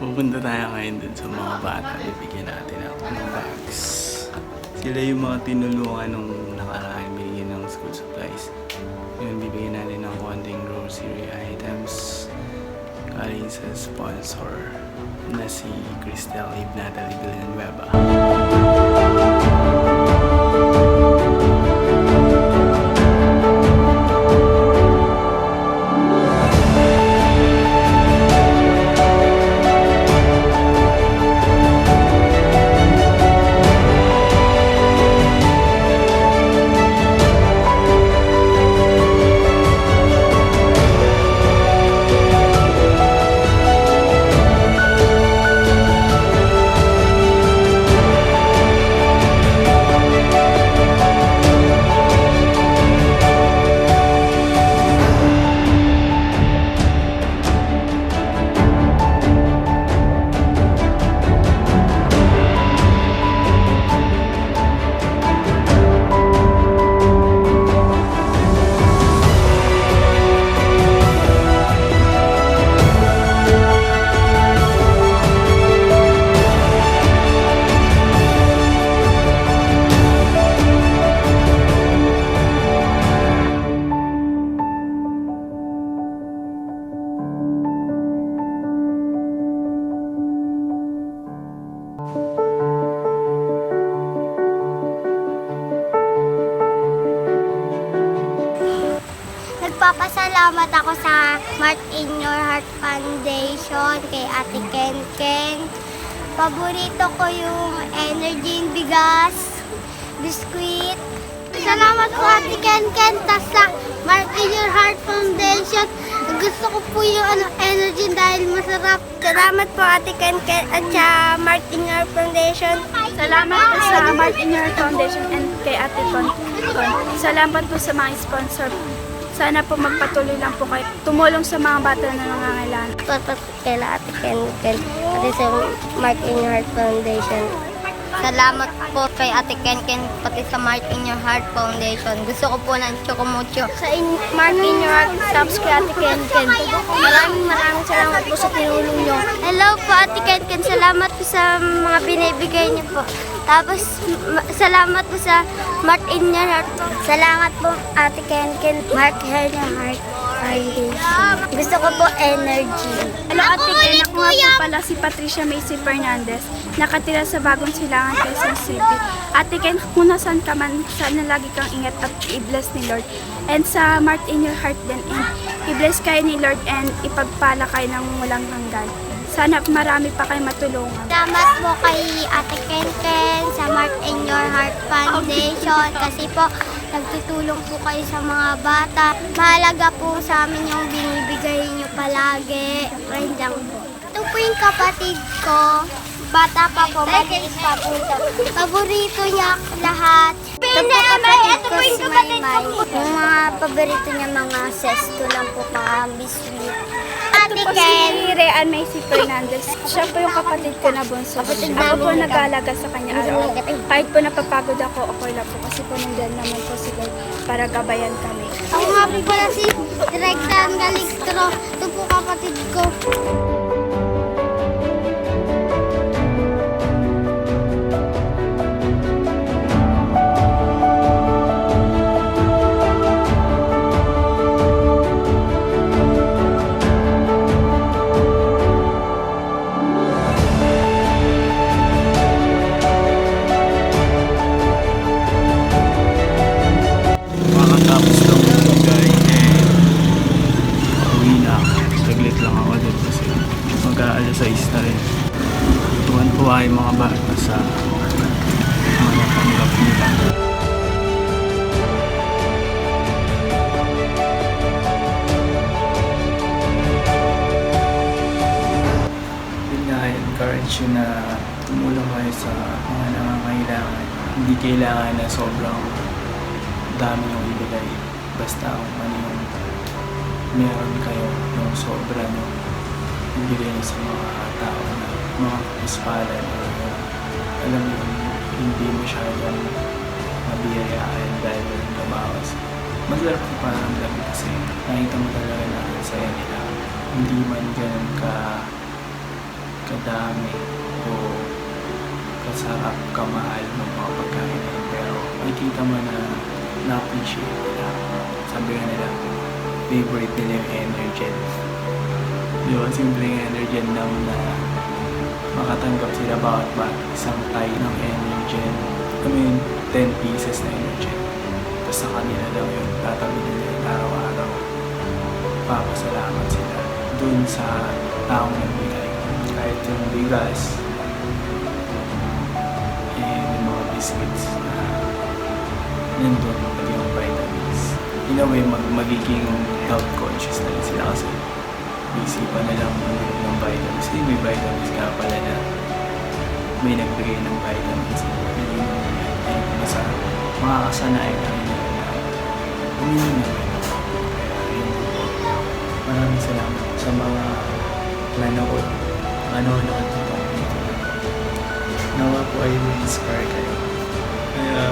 Pupunta tayo ngayon dun sa mga bata. Bibigyan natin ng bags. Sila yung mga tinulungan nung nakaraan bigyan ng school supplies. Yun, bibigyan natin ng konting grocery items galing sa sponsor na si Cristel Eve Natalie Villanueva. Nagpapasalamat ako sa Mart in Your Heart Foundation, kay Ate Ken Ken. Paborito ko yung energy bigas, biskuit. Salamat po Ate Ken Ken, tas sa Mart in Your Heart Foundation. Gusto ko po yung energy dahil masarap. Salamat po Ate Ken Ken at sa Mart in Your Foundation. Salamat po sa Mart in Your Foundation and kay Ate Con. Salamat po sa mga sponsor. Sana po magpatuloy lang po kayo tumulong sa mga bata na nangangailangan. Salamat kay Ate Ken Ken at sa Mart in Your Heart Foundation. Salamat po kay Ate Ken Ken pati sa Mart in Your Heart Foundation. Gusto ko po ng chocomucho. Sa Mart in Your Heart, subscribe Ate Ken Ken. Maraming salamat po sa tinulong nyo. Hello po Ate Ken Ken. Salamat po sa mga binibigay niyo po. Tapos salamat po sa Mart in Your Heart. Salamat po Ate Ken Ken. Mart in Your Heart Foundation. Gusto ko po energy. Hello Ate Ken, ako nga po pala si Patricia Macy Fernandez, nakatira sa Bagong Silangan, Quezon City. Ate Ken, kung nasan ka man, sana lagi kang ingat at i-bless ni Lord. And sa Mart in Your Heart din, i-bless kayo ni Lord and ipagpala kayo ng walang hanggan. Sana marami pa kayo matulungan. Salamat po kay Ate Ken Ken sa Mart in Your Heart Foundation kasi po nagtutulong po kayo sa mga bata. Mahalaga po sa amin yung binibigay niyo palagi. Friend lang po. Ito po yung kapatid ko. Bata pa po, maliit pa po ito. Paborito niya lahat. Ito po kapatid ko si Maymay. Yung mga paborito niya mga sesto lang po, mga biscuit. Ate Ito po Ken. si Rean Macy Fernandez. Siya po yung kapatid ko na bunso. Ako po nag-aalaga sa kanya araw-araw. Kahit po napapagod ako, okay lang po. Kasi po nandyan naman po sila para gabayan kami. Ako nga po pala si Directan Galistro. Ito po kapatid ko. Makatapos lang ito guys. Pauwi na ako. Saglit lang ako dun kasi mag-aalas 6 na rin. Tuwan-tuwa yung mga bata sa mga natanggap nila. Yun nga, encourage yun na tumulong kayo sa mga nangangailangan. Hindi kailangan na sobrang dami yung ibigay. Basta kung ano yung meron kayo, yung sobra nyo, ibigay sa mga tao na mga kapispalan o yung, alam mo yung hindi masyadong mabiyayaan dahil walang kabawas. Masarap yung paramdam kasi nakita mo talaga na ang saya nila. Hindi man ganun ka kadami o kasarap, kamahal ng mga pagkain na yun. Pero makikita mo na na-appreciate nila. Sabi nga nila, favorite nila yung Energen. Di ba? Simpleng Energen lang na makatanggap sila bawat isang tayo ng Energen. I mean, 10 pieces na Energen. Tapos sa kanila lang yun, tatabi nila yun araw-araw. Papasalamat sila dun sa taong nagbigay. Kahit yung bigas, and yung mga biscuits na nandun, pati yung vitamins. In a way, magiging health conscious na rin sila kasi busy pa na lang ng vitamins. Eh, may vitamins nga pala na may nagbigay ng vitamins. Nasa makakasanayan na rin nila na uminom na rin. Kaya yun po. Maraming salamat sa mga nanood itong video. Nawa po ay may inspire kayo. Kaya